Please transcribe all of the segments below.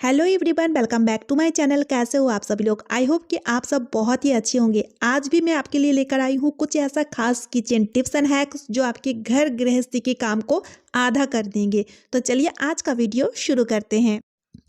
Hello everyone, welcome back to my channel. कैसे हो आप सभी लोग? आई होप कि आप सब बहुत ही अच्छे होंगे। आज भी मैं आपके लिए लेकर आई हूँ कुछ ऐसा खास किचन टिप्स एंड हैक्स जो आपके घर गृहस्थी के काम को आधा कर देंगे। तो चलिए आज का वीडियो शुरू करते हैं।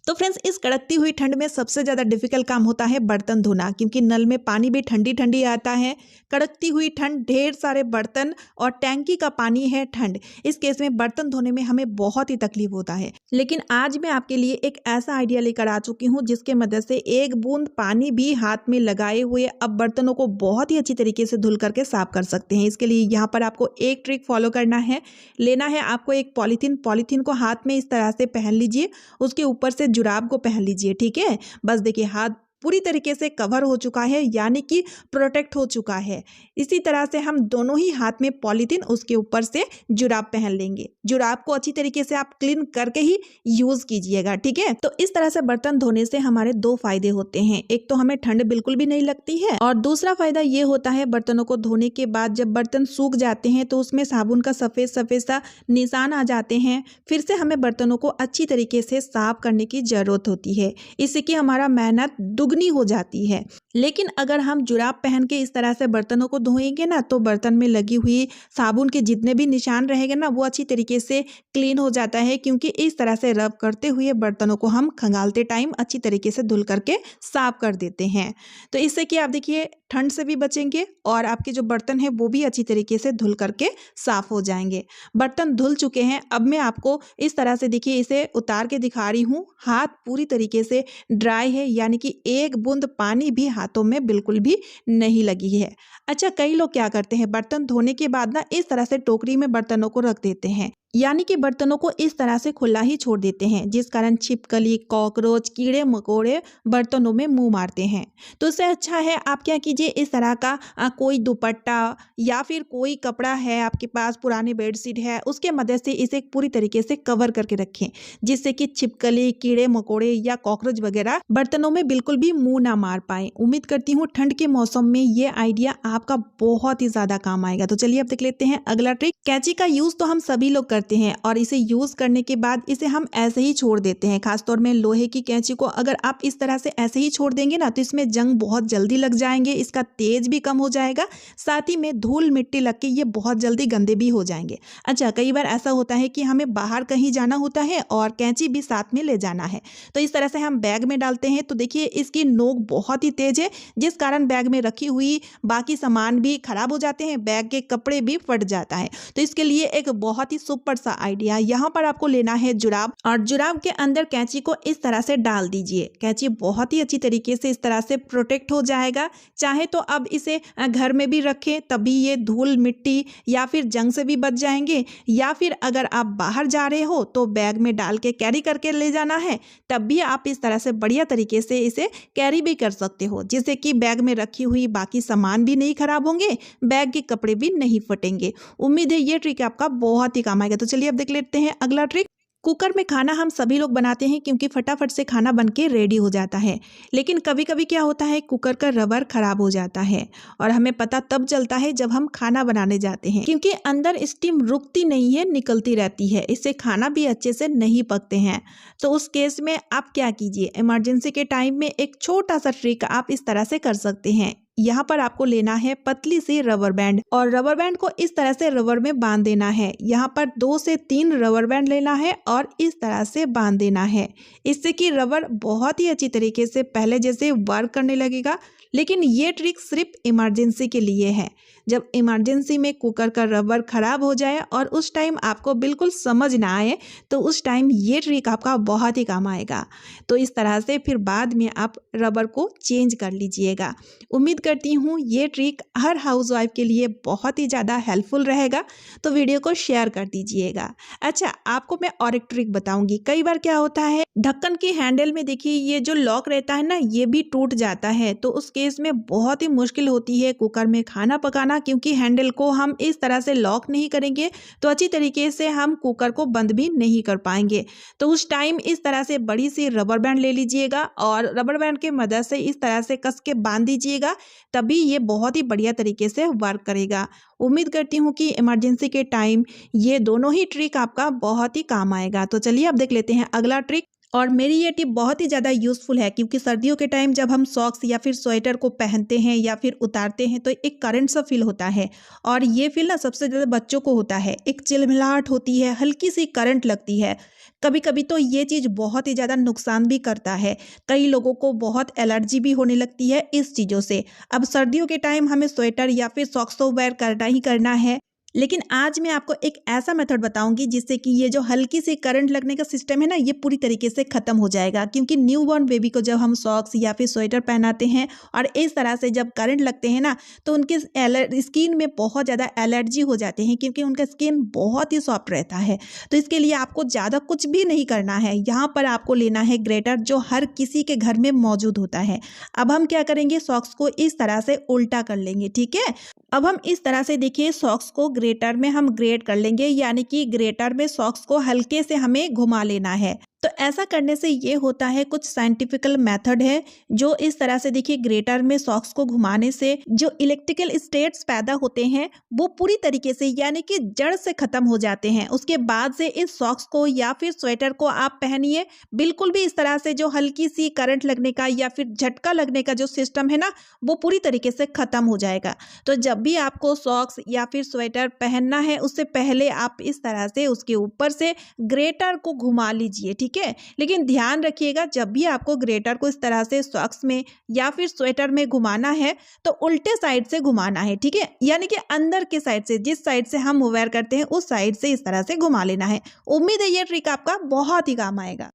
तो फ्रेंड्स, इस कड़कती हुई ठंड में सबसे ज़्यादा डिफिकल्ट काम होता है बर्तन धोना, क्योंकि नल में पानी भी ठंडी ठंडी आता है। कड़कती हुई ठंड, ढेर सारे बर्तन और टैंकी का पानी है ठंड। इस केस में बर्तन धोने में हमें बहुत ही तकलीफ होता है। लेकिन आज मैं आपके लिए एक ऐसा आइडिया लेकर आ चुकी हूँ जिसके मदद से एक बूंद पानी भी हाथ में लगाए हुए अब बर्तनों को बहुत ही अच्छी तरीके से धुल करके साफ कर सकते हैं। इसके लिए यहाँ पर आपको एक ट्रिक फॉलो करना है। लेना है आपको एक पॉलीथीन को हाथ में इस तरह से पहन लीजिए, उसके ऊपर से जुराब को पहन लीजिए। ठीक है, बस देखिए हाथ पूरी तरीके से कवर हो चुका है, यानी कि प्रोटेक्ट हो चुका है। इसी तरह से हम दोनों ही हाथ में पॉलीथीन, उसके ऊपर से जुराब पहन लेंगे। जुराब को अच्छी तरीके से आप क्लीन करके ही यूज कीजिएगा। ठीक है, तो इस तरह से बर्तन धोने से हमारे दो फायदे होते हैं। एक तो हमें ठंड बिल्कुल भी नहीं लगती है, और दूसरा फायदा ये होता है बर्तनों को धोने के बाद जब बर्तन सूख जाते हैं तो उसमें साबुन का सफेद सफेद सा निशान आ जाते हैं। फिर से हमें बर्तनों को अच्छी तरीके से साफ करने की जरूरत होती है। इससे कि हमारा मेहनत दुगनी हो जाती है। लेकिन अगर हम जुराब पहन के इस तरह से बर्तनों को धोएंगे ना, तो बर्तन में लगी हुई साबुन के जितने भी निशान रहेंगे ना, वो अच्छी तरीके से क्लीन हो जाता है, क्योंकि इस तरह से रब करते हुए बर्तनों को हम खंगालते टाइम अच्छी तरीके से धुल करके साफ कर देते हैं। तो इससे कि आप देखिए ठंड से भी बचेंगे और आपके जो बर्तन है वो भी अच्छी तरीके से धुल करके साफ हो जाएंगे। बर्तन धुल चुके हैं। अब मैं आपको इस तरह से देखिए इसे उतार के दिखा रही हूँ। हाथ पूरी तरीके से ड्राई है, यानी कि एक बूंद पानी भी हाथों में बिल्कुल भी नहीं लगी है। अच्छा, कई लोग क्या करते हैं, बर्तन धोने के बाद ना इस तरह से टोकरी में बर्तनों को रख देते हैं, यानी कि बर्तनों को इस तरह से खुला ही छोड़ देते हैं, जिस कारण छिपकली, कॉकरोच, कीड़े मकोड़े बर्तनों में मुंह मारते हैं। तो इससे अच्छा है आप क्या कीजिए, इस तरह का कोई दुपट्टा या फिर कोई कपड़ा है आपके पास, पुरानी बेडशीट है, उसके मदद से इसे पूरी तरीके से कवर करके रखें, जिससे कि छिपकली, कीड़े मकोड़े या कॉकरोच वगैरह बर्तनों में बिल्कुल भी मुंह ना मार पाए। उम्मीद करती हूँ ठंड के मौसम में ये आइडिया आपका बहुत ही ज्यादा काम आएगा। तो चलिए अब देख लेते हैं अगला ट्रिक। कैंची का यूज तो हम सभी लोग करते हैं, और इसे यूज करने के बाद इसे हम ऐसे ही छोड़ देते हैं। खासतौर में लोहे की कैंची को अगर आप इस तरह से ऐसे ही छोड़ देंगे ना, तो इसमें जंग बहुत जल्दी लग जाएंगे, इसका तेज भी कम हो जाएगा, साथ ही में धूल मिट्टी लग के ये बहुत जल्दी गंदे भी हो जाएंगे। अच्छा, कई बार ऐसा होता है कि हमें बाहर कहीं जाना होता है और कैंची भी साथ में ले जाना है, तो इस तरह से हम बैग में डालते हैं। तो देखिए इसकी नोक बहुत ही तेज है, जिस कारण बैग में रखी हुई बाकी सामान भी खराब हो जाते हैं, बैग के कपड़े भी फट जाता है। तो इसके लिए एक बहुत ही सुपर सा आइडिया, यहाँ पर आपको लेना है जुराब, और जुराब के अंदर कैंची को इस तरह से डाल दीजिए। कैंची बहुत ही अच्छी तरीके से इस तरह से प्रोटेक्ट हो जाएगा। चाहे तो अब इसे घर में भी रखें, तभी ये धूल मिट्टी या फिर जंग से भी बच जाएंगे, या फिर अगर आप बाहर जा रहे हो तो बैग में डाल के कैरी करके ले जाना है, तब भी आप इस तरह से बढ़िया तरीके से इसे कैरी भी कर सकते हो, जिससे कि बैग में रखी हुई बाकी सामान भी नहीं खराब होंगे, बैग के कपड़े भी नहीं फटेंगे। उम्मीद है ये ट्रिक आपका बहुत ही काम आएगा। तो चलिए अब देख लेते हैं अगला ट्रिक। कुकर में खाना हम सभी लोग बनाते हैं, क्योंकि फटाफट से खाना बन के रेडी हो जाता है। लेकिन कभी कभी क्या होता है, कुकर का रबर खराब हो जाता है, और हमें पता तब चलता है जब हम खाना बनाने जाते हैं, क्योंकि अंदर स्टीम रुकती नहीं है, निकलती रहती है। इससे खाना भी अच्छे से नहीं पकते हैं। तो उस केस में आप क्या कीजिए, इमरजेंसी के टाइम में एक छोटा सा ट्रिक आप इस तरह से कर सकते हैं। यहाँ पर आपको लेना है पतली सी रबर बैंड, और रबर बैंड को इस तरह से रबर में बांध देना है। यहाँ पर 2 से 3 रबर बैंड लेना है और इस तरह से बांध देना है। इससे कि रबर बहुत ही अच्छी तरीके से पहले जैसे वर्क करने लगेगा। लेकिन ये ट्रिक सिर्फ इमरजेंसी के लिए है। जब इमरजेंसी में कुकर का रबर खराब हो जाए और उस टाइम आपको बिल्कुल समझ ना आए, तो उस टाइम ये ट्रिक आपका बहुत ही काम आएगा। तो इस तरह से फिर बाद में आप रबर को चेंज कर लीजिएगा। उम्मीद करती हूँ ये ट्रिक हर हाउसवाइफ के लिए बहुत ही ज़्यादा हेल्पफुल रहेगा। तो वीडियो को शेयर कर दीजिएगा। अच्छा, आपको मैं और एक ट्रिक बताऊंगी। कई बार क्या होता है, ढक्कन की हैंडल में देखिए ये जो लॉक रहता है ना, ये भी टूट जाता है। तो उस केस में बहुत ही मुश्किल होती है कुकर में खाना पकाना, क्योंकि हैंडल को हम इस तरह से लॉक नहीं करेंगे तो अच्छी तरीके से हम कुकर को बंद भी नहीं कर पाएंगे। तो उस टाइम इस तरह से बड़ी सी रबर बैंड ले लीजिएगा, और रबर बैंड के मदद से इस तरह से कस के बांध दीजिएगा, तभी ये बहुत ही बढ़िया तरीके से वर्क करेगा। उम्मीद करती हूँ कि इमरजेंसी के टाइम ये दोनों ही ट्रिक आपका बहुत ही काम आएगा। तो चलिए अब देख लेते हैं अगला ट्रिक। और मेरी ये टिप बहुत ही ज़्यादा यूज़फुल है, क्योंकि सर्दियों के टाइम जब हम सॉक्स या फिर स्वेटर को पहनते हैं या फिर उतारते हैं तो एक करंट सा फील होता है। और ये फील ना सबसे ज़्यादा बच्चों को होता है, एक चिलमिलाहट होती है, हल्की सी करंट लगती है। कभी कभी तो ये चीज़ बहुत ही ज़्यादा नुकसान भी करता है। कई लोगों को बहुत एलर्जी भी होने लगती है इस चीज़ों से। अब सर्दियों के टाइम हमें स्वेटर या फिर सॉक्स तो वेयर करना ही करना है, लेकिन आज मैं आपको एक ऐसा मेथड बताऊंगी जिससे कि ये जो हल्की सी करंट लगने का सिस्टम है ना, ये पूरी तरीके से खत्म हो जाएगा। क्योंकि न्यूबॉर्न बेबी को जब हम सॉक्स या फिर स्वेटर पहनाते हैं और इस तरह से जब करंट लगते हैं ना, तो उनके स्किन में बहुत ज़्यादा एलर्जी हो जाते हैं, क्योंकि उनका स्किन बहुत ही सॉफ्ट रहता है। तो इसके लिए आपको ज़्यादा कुछ भी नहीं करना है। यहाँ पर आपको लेना है ग्रेटर, जो हर किसी के घर में मौजूद होता है। अब हम क्या करेंगे, सॉक्स को इस तरह से उल्टा कर लेंगे, ठीक है। अब हम इस तरह से देखिए सॉक्स को ग्रेटर में हम ग्रेट कर लेंगे, यानी कि ग्रेटर में सॉक्स को हल्के से हमें घुमा लेना है। तो ऐसा करने से ये होता है, कुछ साइंटिफिकल मेथड है जो इस तरह से देखिए ग्रेटर में सॉक्स को घुमाने से जो इलेक्ट्रिकल स्टेट्स पैदा होते हैं वो पूरी तरीके से यानी कि जड़ से खत्म हो जाते हैं। उसके बाद से इस सॉक्स को या फिर स्वेटर को आप पहनिए, बिल्कुल भी इस तरह से जो हल्की सी करंट लगने का या फिर झटका लगने का जो सिस्टम है ना, वो पूरी तरीके से खत्म हो जाएगा। तो जब भी आपको सॉक्स या फिर स्वेटर पहनना है, उससे पहले आप इस तरह से उसके ऊपर से ग्रेटर को घुमा लीजिए, ठीक है। लेकिन ध्यान रखिएगा, जब भी आपको ग्रेटर को इस तरह से सॉक्स में या फिर स्वेटर में घुमाना है तो उल्टे साइड से घुमाना है, ठीक है। यानी कि अंदर के साइड से, जिस साइड से हम वेयर करते हैं उस साइड से इस तरह से घुमा लेना है। उम्मीद है ये ट्रिक आपका बहुत ही काम आएगा।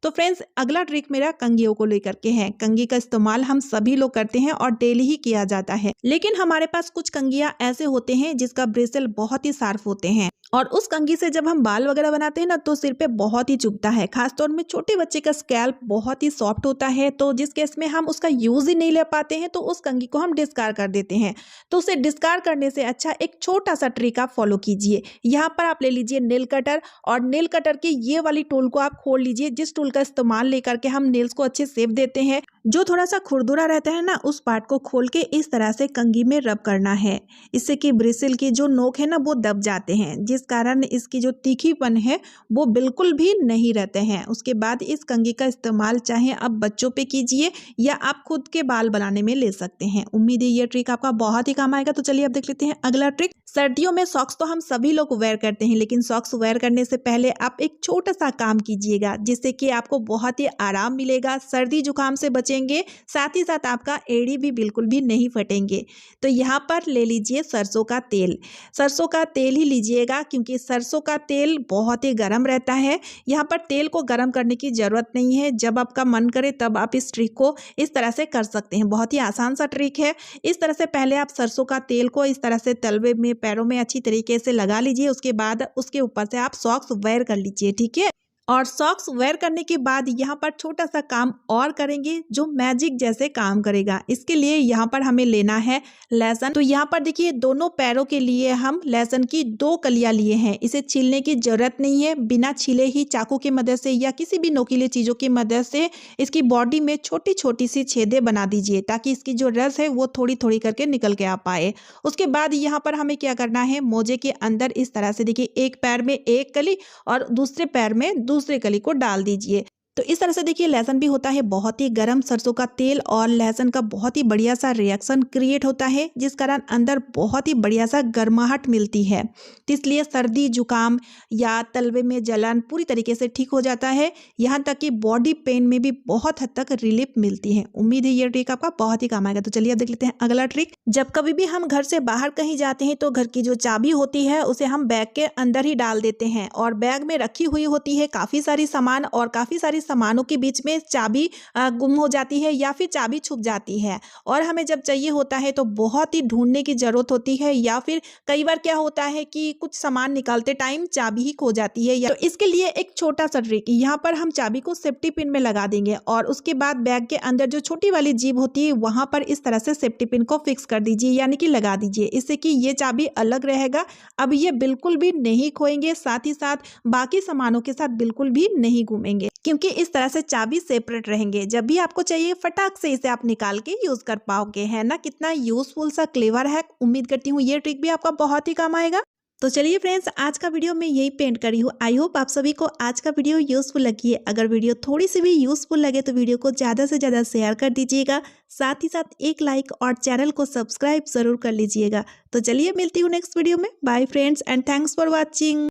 तो फ्रेंड्स, अगला ट्रिक मेरा कंघियों को लेकर के है। कंघी का इस्तेमाल हम सभी लोग करते हैं और डेली ही किया जाता है, लेकिन हमारे पास कुछ कंघियां ऐसे होते हैं जिसका ब्रिसल बहुत ही शार्प होते हैं, और उस कंघी से जब हम बाल वगैरह बनाते हैं ना, तो सिर पे बहुत ही चुभता है। खासतौर में छोटे बच्चे का स्कैल्प बहुत ही सॉफ्ट होता है, तो जिस केस में हम उसका यूज ही नहीं ले पाते हैं तो उस कंघी को हम डिस्कार्ड कर देते हैं। तो उसे डिस्कार्ड करने से अच्छा एक छोटा सा ट्रिक आप फॉलो कीजिए। यहाँ पर आप ले लीजिए नेल कटर, और नेल कटर की ये वाली टूल को आप खोल लीजिए, जिस टूल का इस्तेमाल लेकर के हम नेल्स को अच्छे शेप देते हैं। जो थोड़ा सा खुरदुरा रहता है ना, उस पार्ट को खोल के इस तरह से कंघी में रब करना है। इससे कि ब्रिसल की जो नोक है ना, वो दब जाते हैं, जिस कारण इसकी जो तीखीपन है वो बिल्कुल भी नहीं रहते हैं। उसके बाद इस कंघी का इस्तेमाल चाहे आप बच्चों पे कीजिए या आप खुद के बाल बनाने में ले सकते हैं। उम्मीद है ये ट्रिक आपका बहुत ही काम आएगा। तो चलिए अब देख लेते हैं अगला ट्रिक। सर्दियों में सॉक्स तो हम सभी लोग वेयर करते हैं, लेकिन सॉक्स वेयर करने से पहले आप एक छोटा सा काम कीजिएगा, जिससे कि आपको बहुत ही आराम मिलेगा, सर्दी जुकाम से बचेंगे, साथ ही साथ आपका एड़ी भी बिल्कुल भी नहीं फटेंगे। तो यहाँ पर ले लीजिए सरसों का तेल। सरसों का तेल ही लीजिएगा, क्योंकि सरसों का तेल बहुत ही गर्म रहता है। यहाँ पर तेल को गर्म करने की ज़रूरत नहीं है, जब आपका मन करे तब आप इस ट्रिक को इस तरह से कर सकते हैं। बहुत ही आसान सा ट्रिक है। इस तरह से पहले आप सरसों का तेल को इस तरह से तलवे में, पैरों में अच्छी तरीके से लगा लीजिए। उसके बाद उसके ऊपर से आप सॉक्स वेयर कर लीजिए, ठीक है। और सॉक्स वेयर करने के बाद यहाँ पर छोटा सा काम और करेंगे जो मैजिक जैसे काम करेगा। इसके लिए यहाँ पर हमें लेना है लहसुन। तो यहाँ पर देखिए दोनों पैरों के लिए हम लहसुन की 2 कलियां लिए हैं। इसे छीलने की जरूरत नहीं है, बिना छीले ही चाकू की मदद से या किसी भी नोकीले चीज़ों की मदद से इसकी बॉडी में छोटी छोटी सी छेदें बना दीजिए, ताकि इसकी जो रस है वो थोड़ी थोड़ी करके निकल के आ पाए। उसके बाद यहाँ पर हमें क्या करना है, मोजे के अंदर इस तरह से देखिए एक पैर में एक कली और दूसरे पैर में दूसरे कली को डाल दीजिए। तो इस तरह से देखिए लहसुन भी होता है बहुत ही गर्म, सरसों का तेल और लहसुन का बहुत ही बढ़िया सा रिएक्शन क्रिएट होता है, जिस कारण अंदर बहुत ही बढ़िया सा गर्माहट मिलती है। तो इसलिए सर्दी जुकाम या तलवे में जलन पूरी तरीके से ठीक हो जाता है। यहाँ तक कि बॉडी पेन में भी बहुत हद तक रिलीफ मिलती है। उम्मीद है ये ट्रिक आपका बहुत ही काम आएगा। तो चलिए अब देख लेते हैं अगला ट्रिक। जब कभी भी हम घर से बाहर कहीं जाते हैं तो घर की जो चाबी होती है उसे हम बैग के अंदर ही डाल देते हैं, और बैग में रखी हुई होती है काफ़ी सारी सामान, और काफ़ी सारी सामानों के बीच में चाबी गुम हो जाती है या फिर चाबी छुप जाती है, और हमें जब चाहिए होता है तो बहुत ही ढूंढने की जरूरत होती है, या फिर कई बार क्या होता है कि कुछ सामान निकालते टाइम चाबी ही खो जाती है। तो इसके लिए एक छोटा सा ट्रिक, यहाँ पर हम चाबी को सेफ्टी पिन में लगा देंगे, और उसके बाद बैग के अंदर जो छोटी वाली जीभ होती है वहां पर इस तरह से सेफ्टी पिन को फिक्स कर दीजिए, यानी कि लगा दीजिए। इससे कि ये चाबी अलग रहेगा, अब ये बिल्कुल भी नहीं खोएंगे, साथ ही साथ बाकी सामानों के साथ बिल्कुल भी नहीं घूमेंगे, क्योंकि इस तरह से चाबी सेपरेट रहेंगे। जब भी आपको चाहिए फटाक से इसे आप निकाल के यूज कर पाओगे। है ना कितना यूजफुल सा क्लेवर है। उम्मीद करती हूँ ये ट्रिक भी आपका बहुत ही काम आएगा। तो चलिए फ्रेंड्स, आज का वीडियो मैं यही पेंट करी हूँ। आई होप आप सभी को आज का वीडियो यूज़फुल लगी है। अगर वीडियो थोड़ी सी भी यूज़फुल लगे तो वीडियो को ज़्यादा से ज़्यादा शेयर कर दीजिएगा, साथ ही साथ एक लाइक और चैनल को सब्सक्राइब ज़रूर कर लीजिएगा। तो चलिए मिलती हूँ नेक्स्ट वीडियो में। Bye friends and thanks for watching.